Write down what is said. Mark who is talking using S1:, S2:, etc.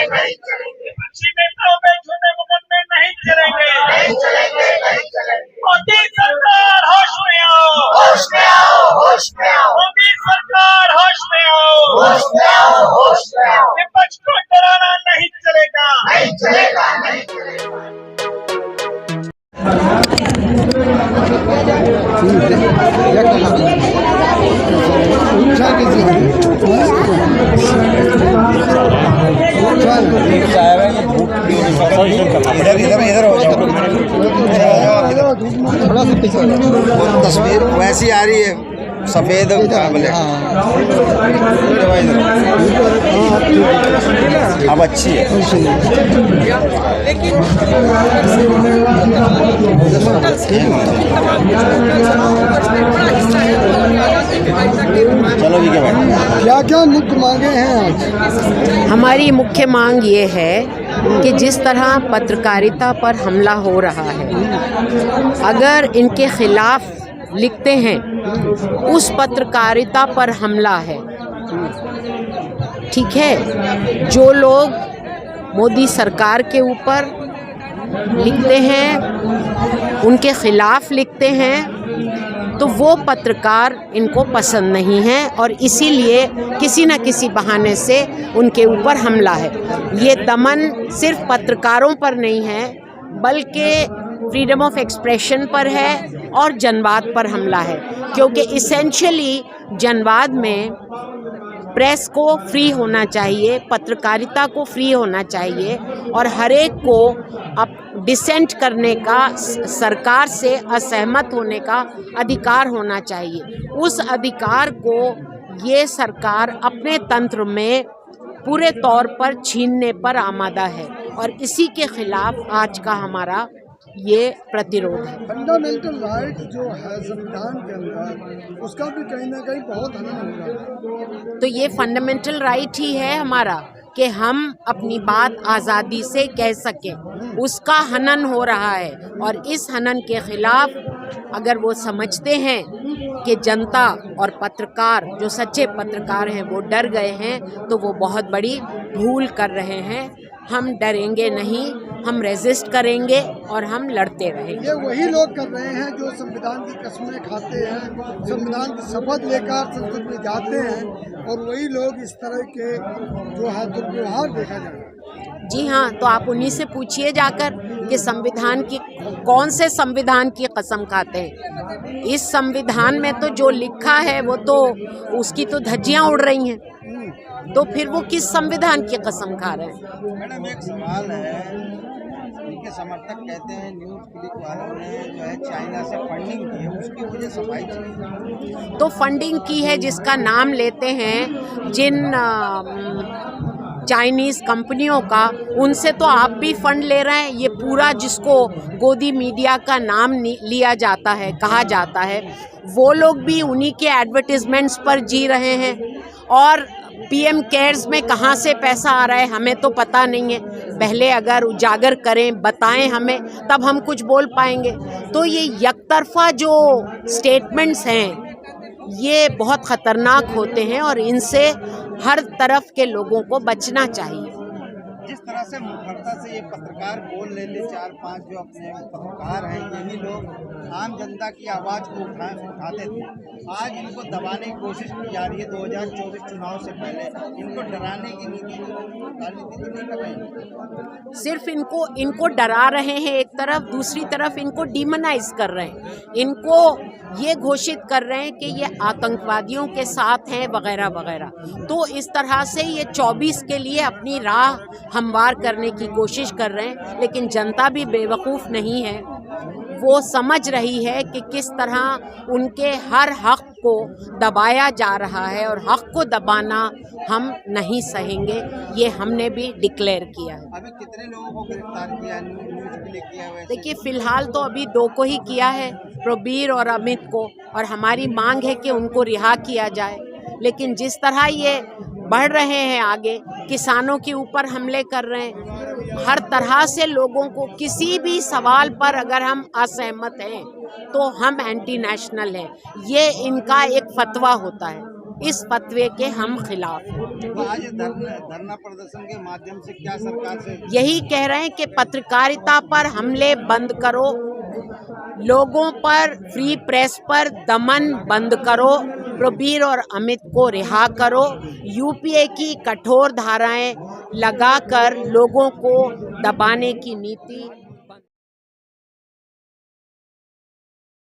S1: विपक्षी नेताओं पे झूठे मुकदमे नहीं चलेंगे। मोदी सरकार होश में आओ, मोदी सरकार होश में आओ, विपक्ष को डराना नहीं चलेगा।
S2: तस्वीर वैसी आ रही है, सफेद अब अच्छी है। चलो ठीक है भाई,
S3: क्या क्या मुख्य मांगे हैं आज?
S4: हमारी मुख्य मांग ये है कि जिस तरह पत्रकारिता पर हमला हो रहा है, अगर इनके खिलाफ लिखते हैं, उस पत्रकारिता पर हमला है। ठीक है, जो लोग मोदी सरकार के ऊपर लिखते हैं, उनके खिलाफ लिखते हैं, तो वो पत्रकार इनको पसंद नहीं है और इसीलिए किसी न किसी बहाने से उनके ऊपर हमला है। ये दमन सिर्फ पत्रकारों पर नहीं है, बल्कि फ्रीडम ऑफ एक्सप्रेशन पर है और जनवाद पर हमला है, क्योंकि इसेंशियली जनवाद में प्रेस को फ्री होना चाहिए, पत्रकारिता को फ्री होना चाहिए और हर एक को अब डिसेंट करने का, सरकार से असहमत होने का अधिकार होना चाहिए। उस अधिकार को ये सरकार अपने तंत्र में पूरे तौर पर छीनने पर आमादा है और इसी के खिलाफ आज का हमारा ये प्रतिरोध है।
S3: फंडामेंटल राइट जो है संविधान के अंदर, उसका भी कहीं ना कहीं बहुत हनन हो रहा है।
S4: तो ये फंडामेंटल राइट ही है हमारा कि हम अपनी बात आज़ादी से कह सकें, उसका हनन हो रहा है और इस हनन के खिलाफ अगर वो समझते हैं कि जनता और पत्रकार, जो सच्चे पत्रकार हैं, वो डर गए हैं, तो वो बहुत बड़ी भूल कर रहे हैं। हम डरेंगे नहीं, हम रेजिस्ट करेंगे और हम लड़ते रहेंगे।
S3: ये वही लोग कर रहे हैं जो संविधान की कसमें खाते हैं, संविधान की शपथ लेकर संसद में जाते हैं, और वही लोग इस तरह के जो है दुर्व्यवहार देखा जा रहा है।
S4: जी हाँ, तो आप उन्हीं से पूछिए जाकर कि संविधान की, कौन से संविधान की कसम खाते हैं। इस संविधान में तो जो लिखा है वो तो, उसकी तो धज्जियाँ उड़ रही हैं, तो फिर वो किस संविधान की कसम खा रहे हैं।
S2: मैडम एक सवाल है, इनके समर्थक कहते हैं न्यूज़ क्लिक वालों ने जो है चाइना से फंडिंग की है, उसकी वजह सफाई चाहिए।
S4: तो फंडिंग की है, जिसका नाम लेते हैं जिन चाइनीज़ कंपनियों का, उनसे तो आप भी फंड ले रहे हैं। ये पूरा जिसको गोदी मीडिया का नाम लिया जाता है, कहा जाता है, वो लोग भी उन्हीं के एडवर्टिजमेंट्स पर जी रहे हैं और पीएम केयर्स में कहाँ से पैसा आ रहा है हमें तो पता नहीं है। पहले अगर उजागर करें, बताएं हमें, तब हम कुछ बोल पाएंगे। तो ये यकतरफा जो स्टेटमेंट्स हैं, ये बहुत ख़तरनाक होते हैं और इनसे हर तरफ के लोगों को बचना चाहिए।
S2: जिस तरह से मुखरता से ये पत्रकार बोल लेते, 4-5 जो अपने पत्रकार हैं, यही लोग आम जनता की आवाज़ को उठाते थे, आज इनको दबाने की कोशिश की जा रही है। 2024 चुनाव से पहले इनको डराने की नीति नहीं कर रहे हैं।
S4: सिर्फ इनको डरा रहे हैं एक तरफ, दूसरी तरफ इनको डिमोनाइज कर रहे हैं, इनको ये घोषित कर रहे हैं कि ये आतंकवादियों के साथ हैं वगैरह वगैरह। तो इस तरह से ये 24 के लिए अपनी राह हमवार करने की कोशिश कर रहे हैं, लेकिन जनता भी बेवकूफ़ नहीं है। वो समझ रही है कि किस तरह उनके हर हक को दबाया जा रहा है और हक को दबाना हम नहीं सहेंगे। ये हमने भी डिक्लेयर किया है।
S2: अभी कितने लोगों को गिरफ्तार किया, न्यूज़ क्लिक किया हुआ है?
S4: देखिए, फ़िलहाल तो अभी 2 को ही किया है, प्रबीर और अमित को, और हमारी मांग है कि उनको रिहा किया जाए। लेकिन जिस तरह ये बढ़ रहे हैं आगे, किसानों के ऊपर हमले कर रहे हैं, हर तरह से लोगों को, किसी भी सवाल पर अगर हम असहमत हैं तो हम एंटी नेशनल हैं, ये इनका एक फतवा होता है। इस फतवे के हम खिलाफ हैं।
S2: तो आज धरना प्रदर्शन के माध्यम से क्या सरकार से
S4: यही कह रहे हैं कि पत्रकारिता पर हमले बंद करो, लोगों पर, फ्री प्रेस पर दमन बंद करो, प्रबीर और अमित को रिहा करो, यूपीए की कठोर धाराएं लगाकर लोगों को दबाने की नीति